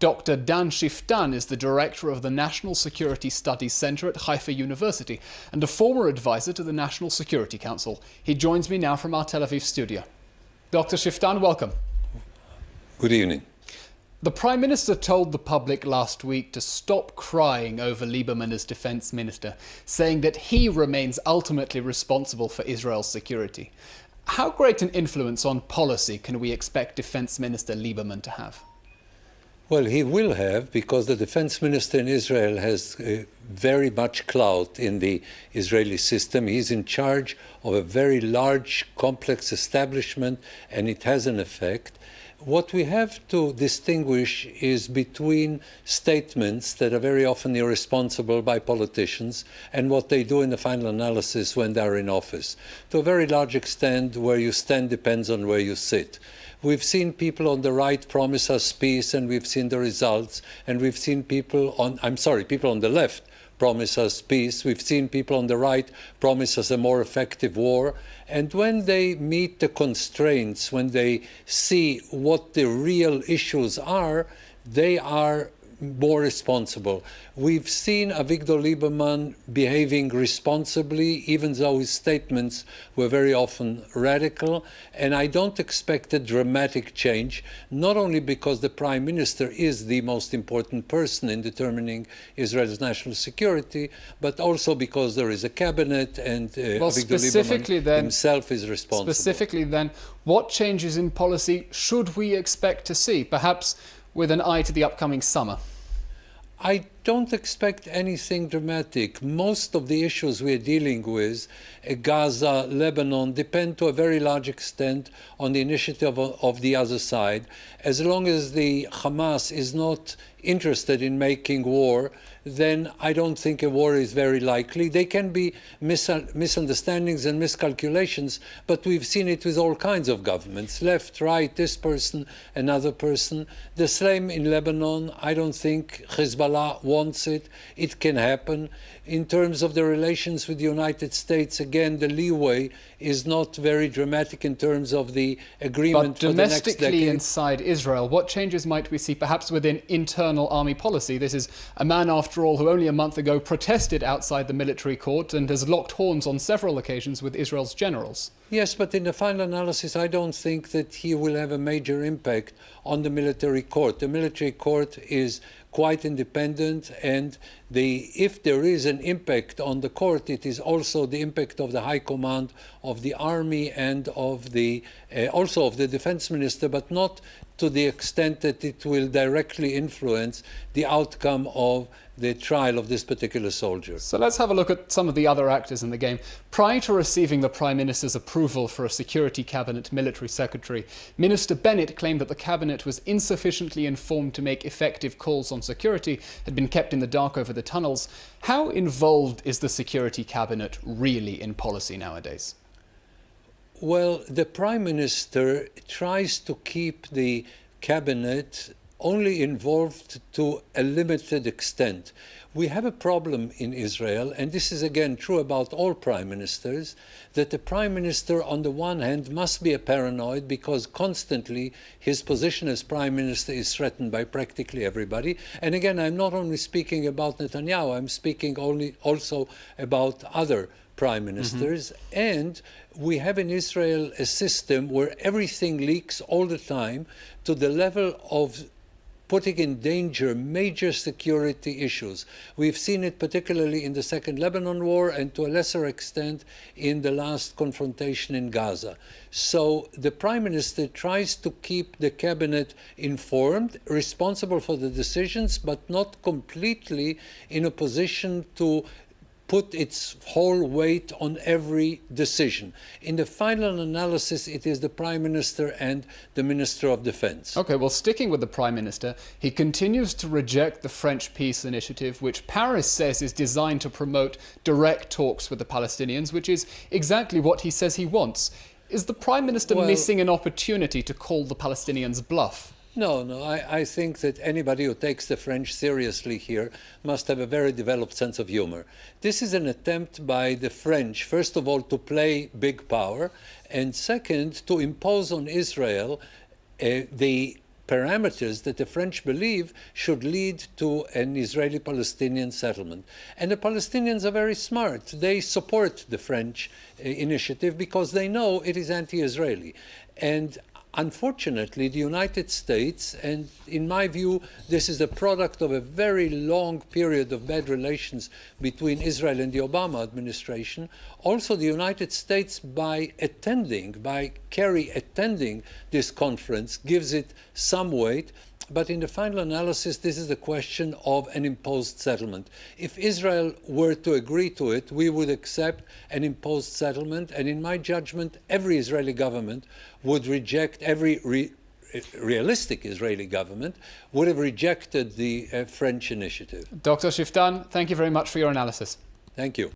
Dr. Dan Schueftan is the director of the National Security Studies Center at Haifa University and a former advisor to the National Security Council. He joins me now from our Tel Aviv studio. Dr. Schueftan, welcome. Good evening. The Prime Minister told the public last week to stop crying over Liberman as Defence Minister, saying that he remains ultimately responsible for Israel's security. How great an influence on policy can we expect Defence Minister Liberman to have? Well, he will have, because the defense minister in Israel has very much clout in the Israeli system. He's in charge of a very large, complex establishment, and it has an effect. What we have to distinguish is between statements that are very often irresponsible by politicians and what they do in the final analysis when they're in office. To a very large extent, where you stand depends on where you sit. We've seen people on the right promise us peace, and we've seen the results. And we've seen people on the left promise us peace. We've seen people on the right promise us a more effective war. And when they meet the constraints, when they see what the real issues are, they are more responsible. We've seen Avigdor Lieberman behaving responsibly, even though his statements were very often radical. And I don't expect a dramatic change, not only because the Prime Minister is the most important person in determining Israel's national security, but also because there is a cabinet and Avigdor Lieberman himself is responsible. Specifically then, what changes in policy should we expect to see, perhaps with an eye to the upcoming summer? I don't expect anything dramatic. Most of the issues we're dealing with, Gaza, Lebanon, depend to a very large extent on the initiative of the other side. As long as the Hamas is not interested in making war, then I don't think a war is very likely. There can be misunderstandings and miscalculations, but we've seen it with all kinds of governments, left, right, this person, another person. The same in Lebanon. I don't think Hezbollah wants it. It can happen. In terms of the relations with the United States, again, the leeway is not very dramatic in terms of the agreement for the next decade. But domestically inside Israel, what changes might we see perhaps within internal army policy? This is a man, after all, who only a month ago protested outside the military court and has locked horns on several occasions with Israel's generals. Yes, but in the final analysis, I don't think that he will have a major impact on the military court. The military court is quite independent, and if there is an impact on the court, it is also the impact of the high command of the army and of also of the defense minister, but not to the extent that it will directly influence the outcome of the trial of this particular soldier. So let's have a look at some of the other actors in the game. Prior to receiving the Prime Minister's approval for a Security Cabinet Military Secretary, Minister Bennett claimed that the Cabinet was insufficiently informed to make effective calls on security, had been kept in the dark over the tunnels. How involved is the Security Cabinet really in policy nowadays? Well, the Prime Minister tries to keep the Cabinet only involved to a limited extent. We have a problem in Israel, and this is again true about all prime ministers, that the Prime Minister on the one hand must be a paranoid because constantly his position as Prime Minister is threatened by practically everybody. And again, I'm not only speaking about Netanyahu, I'm speaking also about other prime ministers. And we have in Israel a system where everything leaks all the time to the level of putting in danger major security issues. We've seen it particularly in the Second Lebanon War and to a lesser extent in the last confrontation in Gaza. So the Prime Minister tries to keep the Cabinet informed, responsible for the decisions, but not completely in a position to put its whole weight on every decision. In the final analysis, it is the Prime Minister and the Minister of Defense. Okay, well, sticking with the Prime Minister, he continues to reject the French peace initiative, which Paris says is designed to promote direct talks with the Palestinians, which is exactly what he says he wants. Is the Prime Minister missing an opportunity to call the Palestinians bluff? No, I think that anybody who takes the French seriously here must have a very developed sense of humor. This is an attempt by the French, first of all, to play big power, and second, to impose on Israel the parameters that the French believe should lead to an Israeli-Palestinian settlement. And the Palestinians are very smart. They support the French initiative because they know it is anti-Israeli. And unfortunately, the United States, and in my view, this is a product of a very long period of bad relations between Israel and the Obama administration. Also, the United States, by Kerry attending this conference, gives it some weight. But in the final analysis, this is a question of an imposed settlement. If Israel were to agree to it, we would accept an imposed settlement. And in my judgment, every Israeli government would reject, realistic Israeli government would have rejected the French initiative. Dr. Schueftan, thank you very much for your analysis. Thank you.